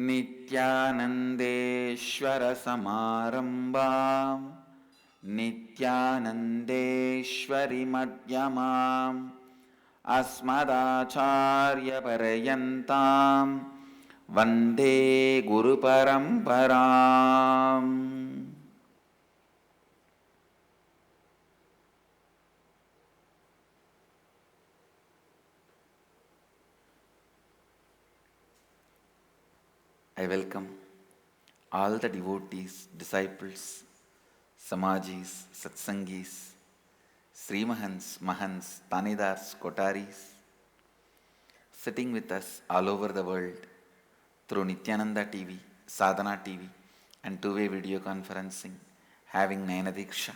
नित्यानन्देश्वर समारम्भां नित्यानन्देश्वरि मध्यमाम् अस्मदाचार्यपर्यन्तां वन्दे गुरुपरम्पराम्. I welcome all the devotees, disciples, Samajis, Satsangis, Srimahans, Mahans, Tanidars, Kotaris, sitting with us all over the world through Nithyananda TV, Sadhana TV, and two-way video conferencing, having Nayana Diksha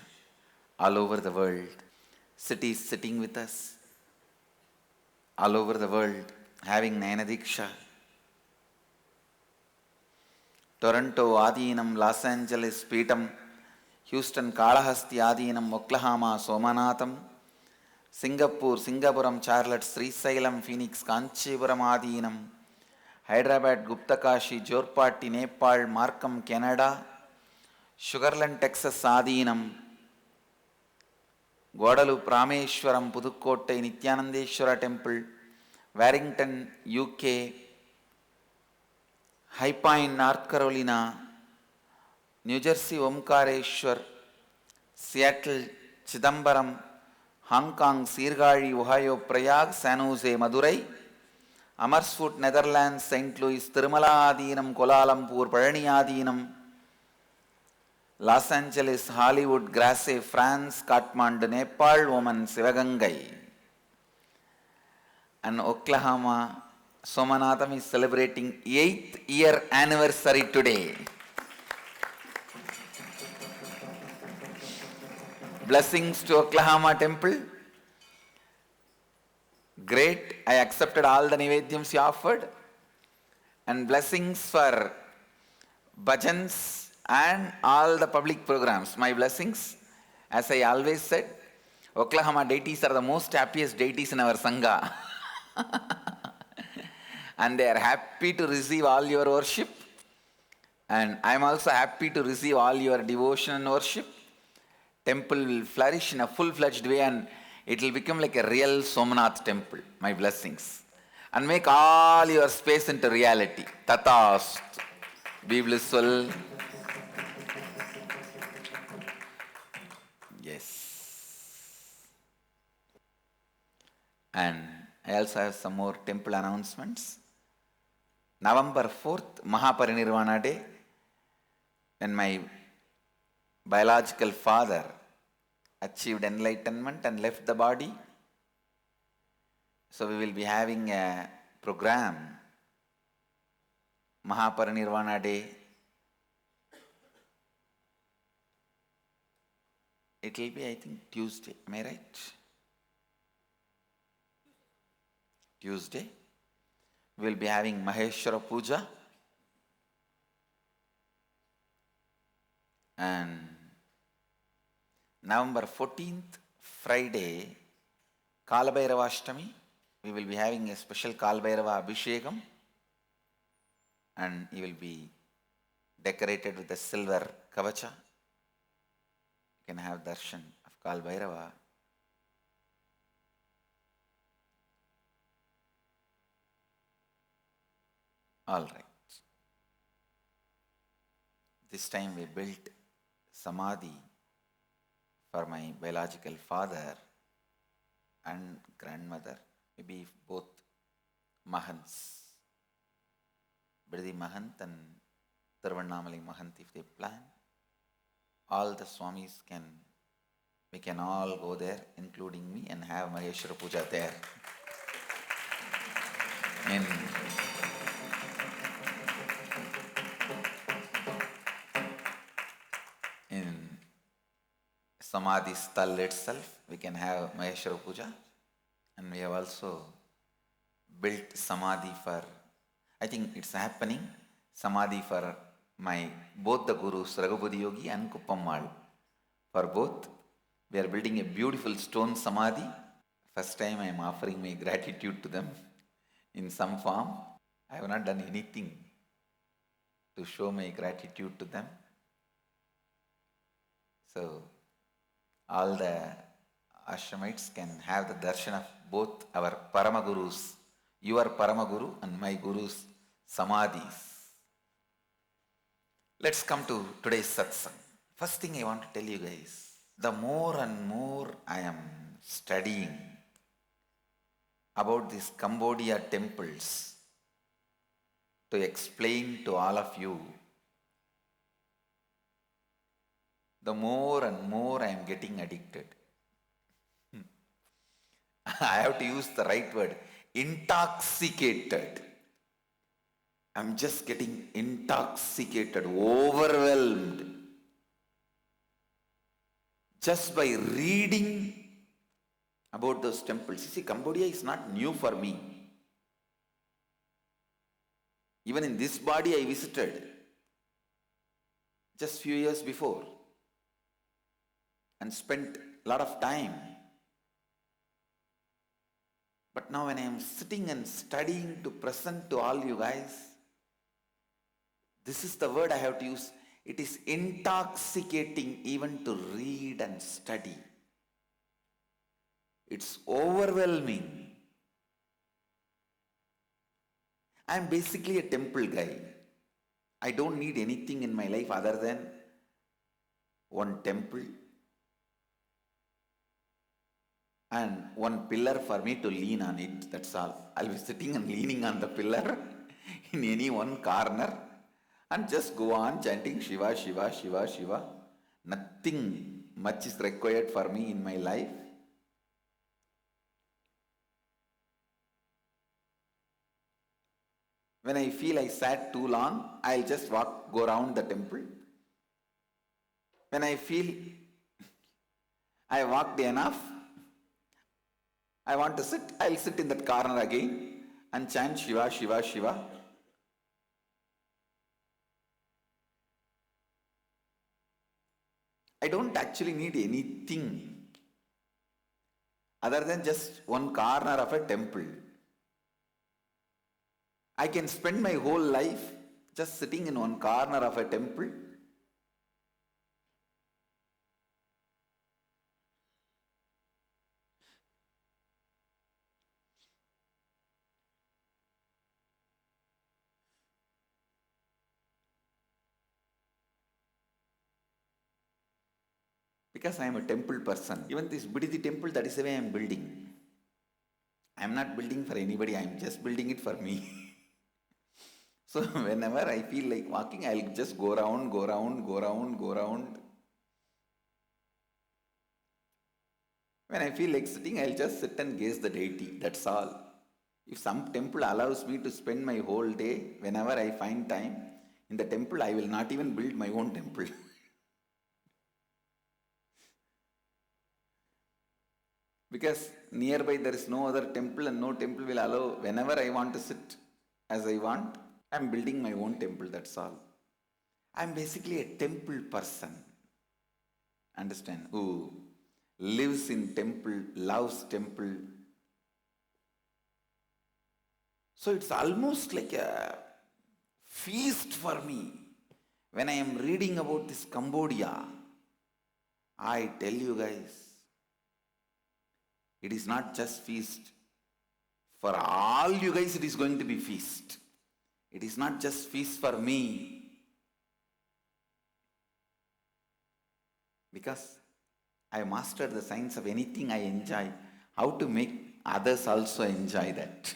all over the world. Cities sitting with us all over the world, having Nayana Diksha. Toronto Adinam, Los Angeles Peetam, Houston Kalahasti Adinam, Oklahoma Somanatham, Singapuram Charlotte, Srisailam, Phoenix, Kanchipuram Adinam, Hyderabad, Guptakashi, Jorpatti, Nepal, Markham, Canada, Sugarland, Texas Adinam, Guadalupe, Rameshwaram, Pudukkottai, Nithyanandeshwara Temple, Warrington, UK, High Pine, North Carolina, New Jersey, Omkareshwar, Seattle, Chidambaram, Hong Kong, Sirgari, Ohio, Prayag, San Jose, Madurai, Amersfoort, Netherlands, St. Louis, Tirumala Adinam, Kuala Lumpur, Palani Adinam, Los Angeles, Hollywood, Grasse, France, Kathmandu, Nepal, Woman, Sivagangai, and Oklahoma, Somanatham is celebrating 8th year anniversary today. Blessings to Oklahoma Temple. Great. I accepted all the Nivedyams you offered. And blessings for bhajans and all the public programs. My blessings. As I always said, Oklahoma deities are the most happiest deities in our Sangha. And they are happy to receive all your worship. And I am also happy to receive all your devotion and worship. Temple will flourish in a full-fledged way and it will become like a real Somanath temple. My blessings. And make all your space into reality. Tatast. Be blissful. Yes. And I also have some more temple announcements. November 4th, Mahaparinirvana Day, when my biological father achieved enlightenment and left the body. So we will be having a program, Mahaparinirvana Day. It will be, I think, Tuesday. Am I right? Tuesday. We will be having Maheshwara Puja. And November 14th, Friday, Kalabhairava Ashtami, we will be having a special Kalabhairava Abhishekam. And he will be decorated with a silver kavacha. You can have darshan of Kalabhairava. All right. This time we built Samadhi for my biological father and grandmother, maybe both Mahants, Bidadi Mahant and Tiruvannamali Mahant, if they plan. All the Swamis we can all go there, including me, and have Maheshwara Puja there. In Samadhi Sthal itself, we can have Maheshwara Puja. And we have also built Samadhi for, I think it's happening, Samadhi for both the Gurus, Raghupati Yogi and Kuppammal. For both, we are building a beautiful stone Samadhi. First time I am offering my gratitude to them in some form. I have not done anything to show my gratitude to them. So all the ashramites can have the darshan of both our Paramagurus, your Paramaguru and my Guru's Samadhis. Let's come to today's satsang. First thing I want to tell you guys, the more and more I am studying about these Cambodia temples to explain to all of you, the more and more I am getting addicted. I have to use the right word, intoxicated. I'm just getting intoxicated, overwhelmed, just by reading about those temples. You see, Cambodia is not new for me. Even in this body I visited just few years before and spent a lot of time. But now when I am sitting and studying to present to all you guys, this is the word I have to use. It is intoxicating even to read and study. It's overwhelming. I am basically a temple guy. I don't need anything in my life other than one temple and one pillar for me to lean on it. That's all. I'll be sitting and leaning on the pillar in any one corner and just go on chanting Shiva, Shiva, Shiva, Shiva. Nothing much is required for me in my life. When I feel I sat too long, I'll just go around the temple. When I feel I walked enough, I want to sit, I'll sit in that corner again and chant Shiva, Shiva, Shiva. I don't actually need anything other than just one corner of a temple. I can spend my whole life just sitting in one corner of a temple. Because I am a temple person. Even this Buddhist temple, that is the way I am building. I am not building for anybody, I am just building it for me. So whenever I feel like walking, I'll just go around, go around, go around, go around. When I feel like sitting, I'll just sit and gaze the deity. That's all. If some temple allows me to spend my whole day, whenever I find time, in the temple, I will not even build my own temple. Because nearby there is no other temple and no temple will allow, whenever I want to sit as I want, I am building my own temple, that's all. I am basically a temple person. Understand? Who lives in temple, loves temple. So it's almost like a feast for me. When I am reading about this Cambodia, I tell you guys, it is not just feast. For all you guys, it is going to be feast. It is not just feast for me. Because I mastered the science of anything I enjoy, how to make others also enjoy that.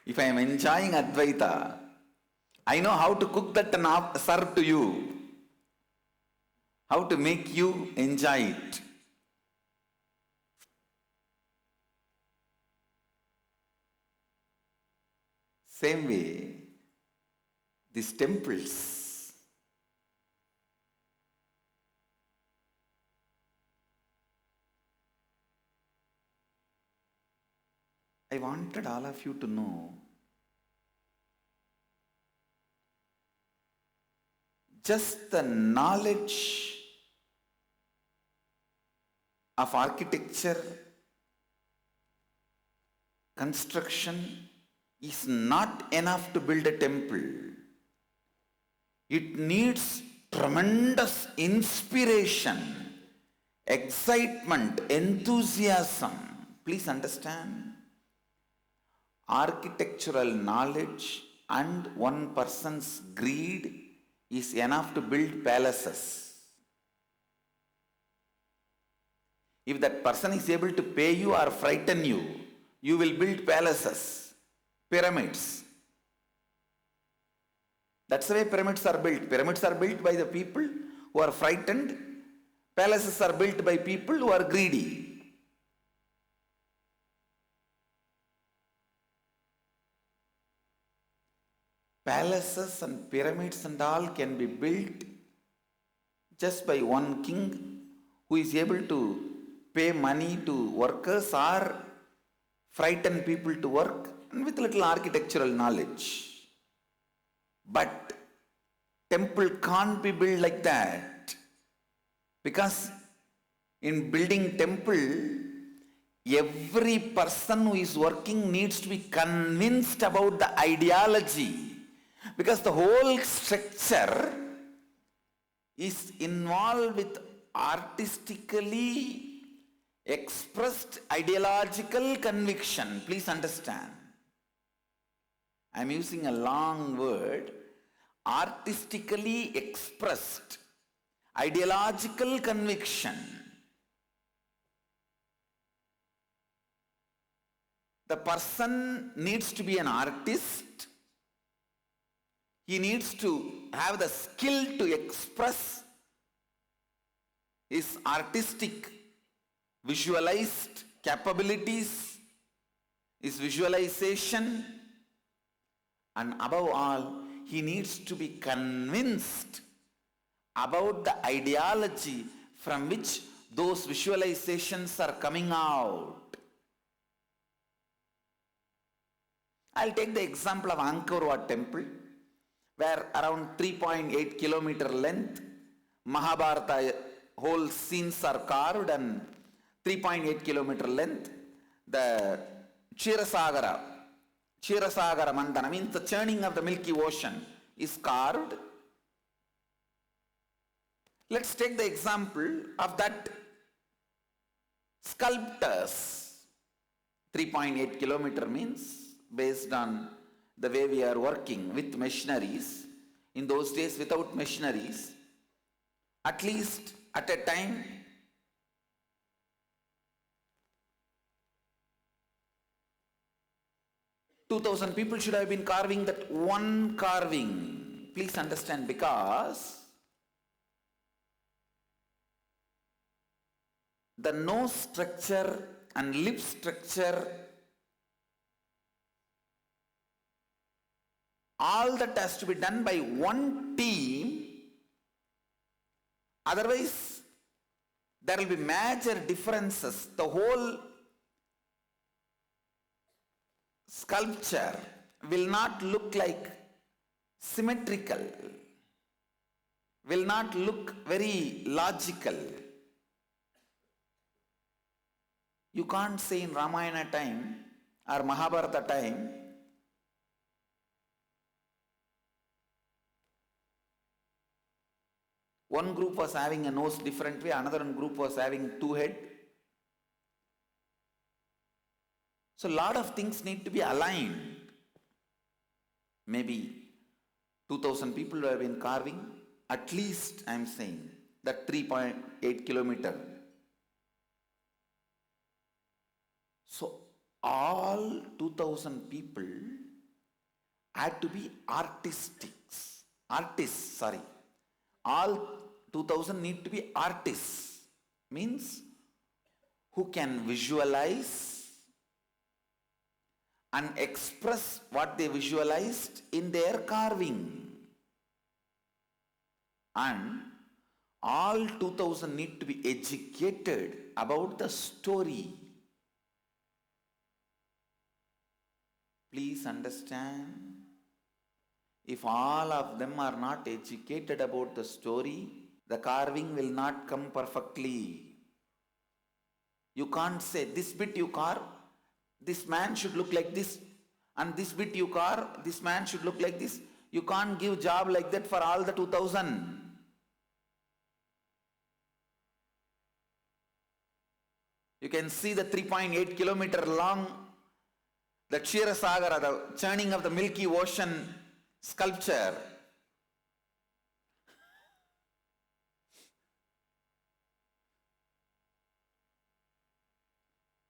If I am enjoying Advaita, I know how to cook that and serve to you. How to make you enjoy it. Same way, these temples, I wanted all of you to know just the knowledge of architecture construction is not enough to build a temple. It needs tremendous inspiration, excitement, enthusiasm. Please understand. Architectural knowledge and one person's greed is enough to build palaces. If that person is able to pay you or frighten you, you will build palaces, pyramids. That's the way pyramids are built. Pyramids are built by the people who are frightened. Palaces are built by people who are greedy. Palaces and pyramids and all can be built just by one king who is able to pay money to workers or frighten people to work and with little architectural knowledge. But temple can't be built like that, because in building temple, every person who is working needs to be convinced about the ideology, because the whole structure is involved with artistically expressed ideological conviction. Please understand. I am using a long word. Artistically expressed ideological conviction. The person needs to be an artist. He needs to have the skill to express his artistic visualized capabilities, his visualization, and above all, he needs to be convinced about the ideology from which those visualizations are coming out. I'll take the example of Angkor Wat temple, where around 3.8 kilometer length, Mahabharata whole scenes are carved, and 3.8 kilometer length, the Ksheerasagara Mandana means the churning of the Milky Ocean is carved. Let's take the example of that sculptors. 3.8 kilometer means, based on the way we are working with machineries, in those days without machineries, at least at a time, 2,000 people should have been carving that one carving. Please understand, because the nose structure and lip structure, all that has to be done by one team. Otherwise, there will be major differences. The whole sculpture will not look like symmetrical, will not look very logical. You can't say in Ramayana time or Mahabharata time, one group was having a nose different way, another group was having two head. So a lot of things need to be aligned. Maybe 2,000 people have been carving, at least I am saying, that 3.8 kilometer. So all 2,000 people had to be artists. All 2,000 need to be artists. Means who can visualize and express what they visualized in their carving. And all 2,000 need to be educated about the story. Please understand, if all of them are not educated about the story, the carving will not come perfectly. You can't say, this bit you carve, This man should look like this, and this bit you carve, this man should look like this. You can't give job like that for all the 2000. You can see the 3.8 kilometer long, the Ksheerasagara, the churning of the Milky Ocean sculpture.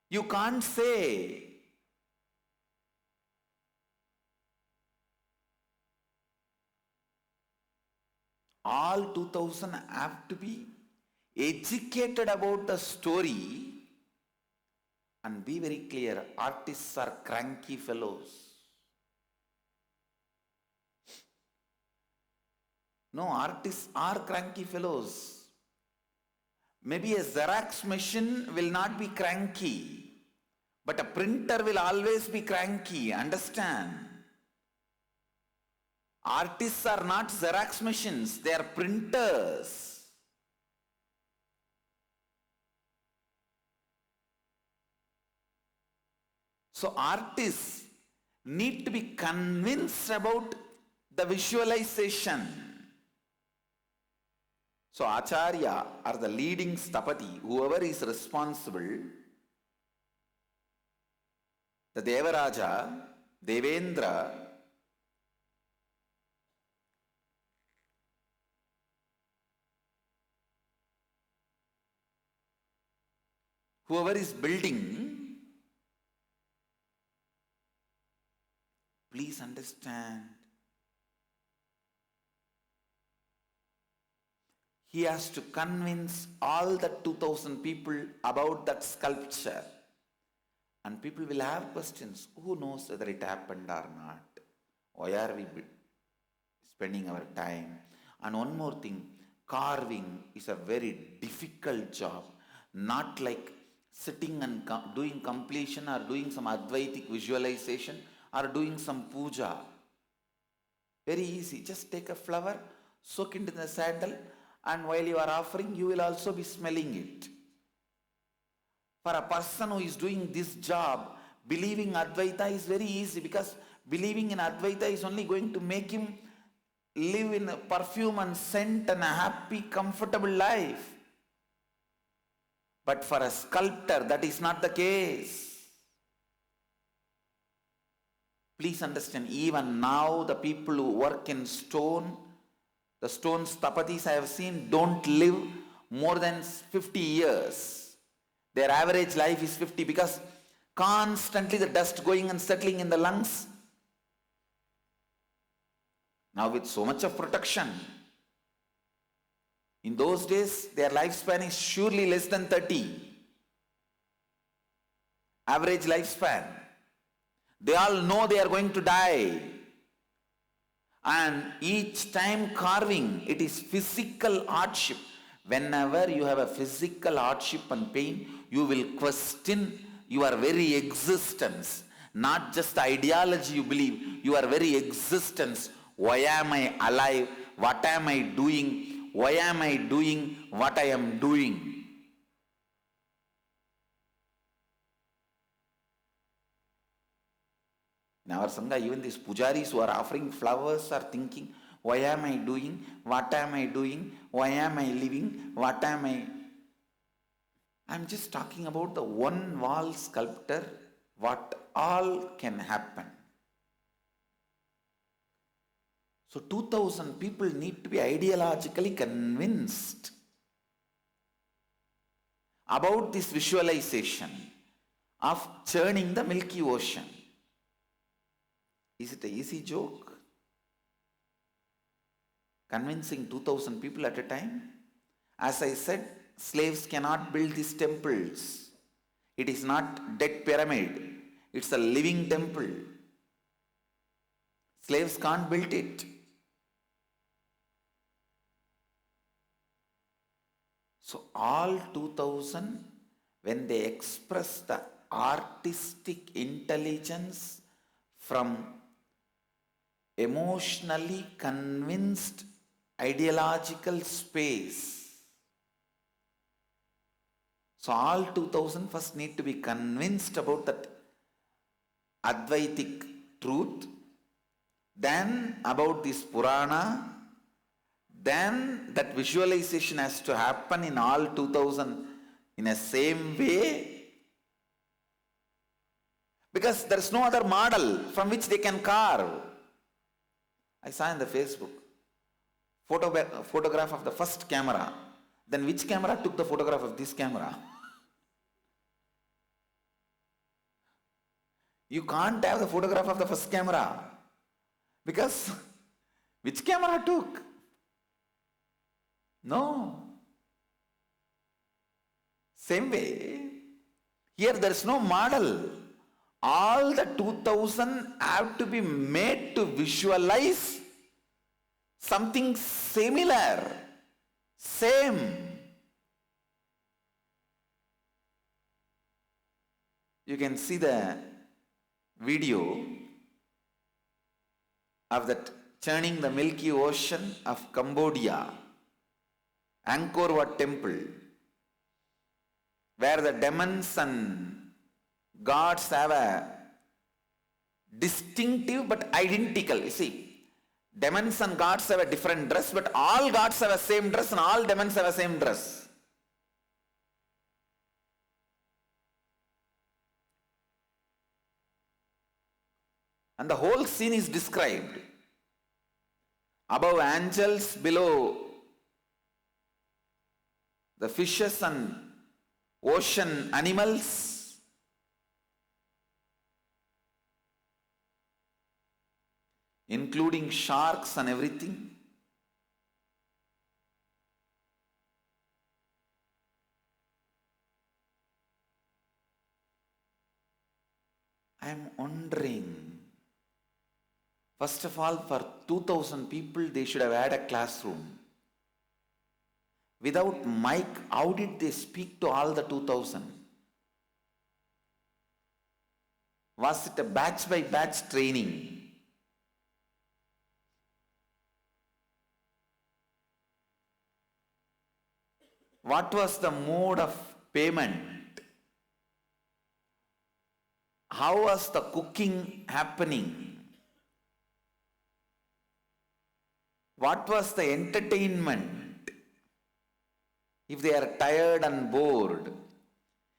You can't say all 2000 have to be educated about the story. And be very clear, artists are cranky fellows. No, artists are cranky fellows. Maybe a Xerox machine will not be cranky, but a printer will always be cranky. Understand? Artists are not Xerox machines, they are printers. So artists need to be convinced about the visualization. So Acharya or the leading Sthapati, whoever is responsible, the Devaraja, Devendra, whoever is building, please understand, he has to convince all the 2000 people about that sculpture. And people will have questions. Who knows whether it happened or not? Why are we spending our time? And one more thing, carving is a very difficult job. Not like sitting and doing completion or doing some Advaitic visualization or doing some puja. Very easy. Just take a flower, soak it in the sandal, and while you are offering, you will also be smelling it. For a person who is doing this job, believing Advaita is very easy, because believing in Advaita is only going to make him live in a perfume and scent and a happy, comfortable life. But for a sculptor, that is not the case. Please understand, even now the people who work in stone, the stone sthapatis I have seen, don't live more than 50 years. Their average life is 50, because constantly the dust going and settling in the lungs. Now with so much of protection, in those days their lifespan is surely less than 30. Average lifespan. They all know they are going to die. And each time carving, it is physical hardship. Whenever you have a physical hardship and pain, you will question your very existence. Not just the ideology you believe, your very existence. Why am I alive? What am I doing? Why am I doing what I am doing? In our Sangha, even these pujaris who are offering flowers are thinking, why am I doing? What am I doing? Why am I living? What am I? I'm just talking about the one wall sculptor, what all can happen. So 2000 people need to be ideologically convinced about this visualization of churning the Milky Ocean. Is it an easy joke? Convincing 2000 people at a time? As I said, slaves cannot build these temples. It is not dead pyramid. It's a living temple. Slaves can't build it. So all 2000, when they express the artistic intelligence from emotionally convinced ideological space. So all 2000 first need to be convinced about that Advaitic truth, then about this Purana, then that visualization has to happen in all 2000 in a same way, because there is no other model from which they can carve. I saw in the Facebook photograph of the first camera. Then which camera took the photograph of this camera? You can't have the photograph of the first camera, because which camera took? No. Same way, here there is no model. All the 2000 have to be made to visualize something similar, same. You can see the video of that churning the Milky Ocean of Cambodia, Angkor Wat temple, where the demons and gods have a distinctive but identical. You see, demons and gods have a different dress, but all gods have a same dress and all demons have a same dress. And the whole scene is described. Above angels, below the fishes and ocean animals. Including sharks and everything. I am wondering, first of all, for 2000 people, they should have had a classroom. Without mic, how did they speak to all the 2000? Was it a batch by batch training? What was the mode of payment? How was the cooking happening? What was the entertainment? If they are tired and bored,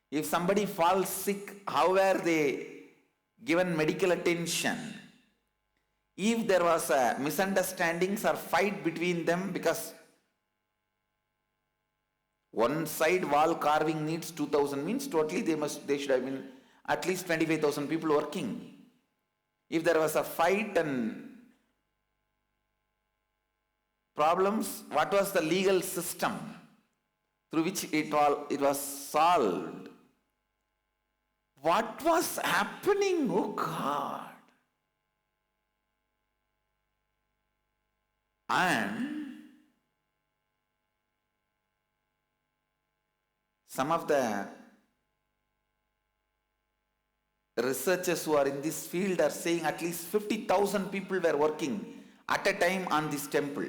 if somebody falls sick, how were they given medical attention? If there was a misunderstandings or fight between them, because one side wall carving needs 2000, means totally they should have been at least 25,000 people working. If there was a fight and problems, what was the legal system through which it was solved? What was happening? Oh God! And some of the researchers who are in this field are saying at least 50,000 people were working at a time on this temple.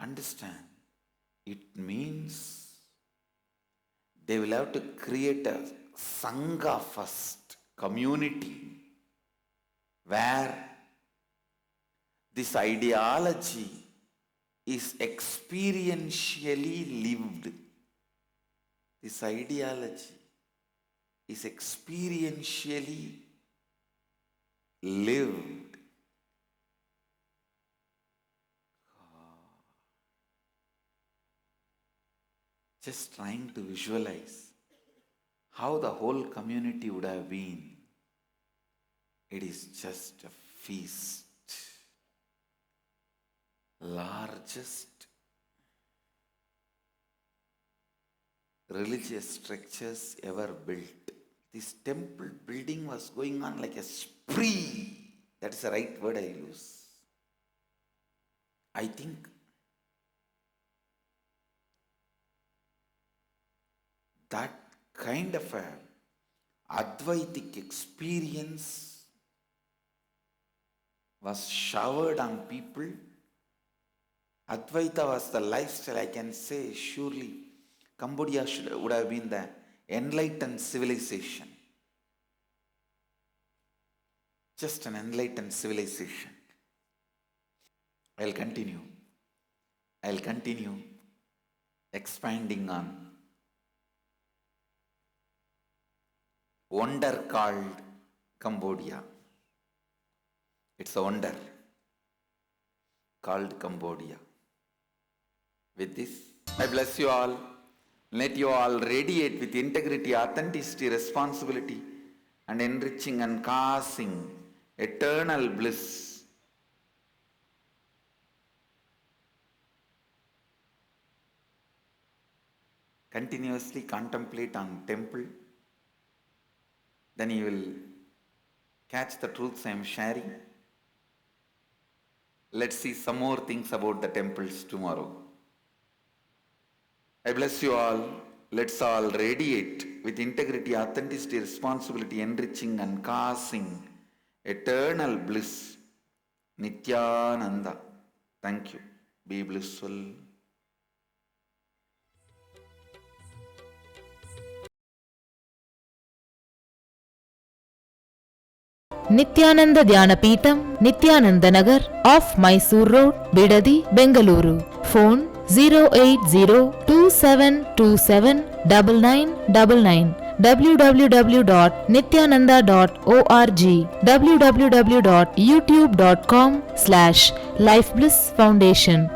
Understand, it means they will have to create a Sangha first, community, where this ideology is experientially lived. This ideology is experientially lived. Just trying to visualize how the whole community would have been. It is just a feast. Largest religious structures ever built. This temple building was going on like a spree. That is the right word I use. I think that kind of a Advaitic experience was showered on people Advaita was the lifestyle. I can say surely Cambodia would have been the enlightened civilization. Just an enlightened civilization. I'll continue expanding on wonder called Cambodia. It's a wonder called Cambodia. With this, I bless you all. Let you all radiate with integrity, authenticity, responsibility, and enriching and causing eternal bliss. Continuously contemplate on temple. Then you will catch the truths I am sharing. Let's see some more things about the temples tomorrow. I bless you all. Let's all radiate with integrity, authenticity, responsibility, enriching and causing eternal bliss. Nithyananda. Thank you. Be blissful. Nithyananda Dhyanapitham, Nithyananda Nagar, off Mysore Road, Bidadi, Bengaluru. Phone 08027279999. www.nithyananda.org. www.youtube.com/Life Bliss Foundation.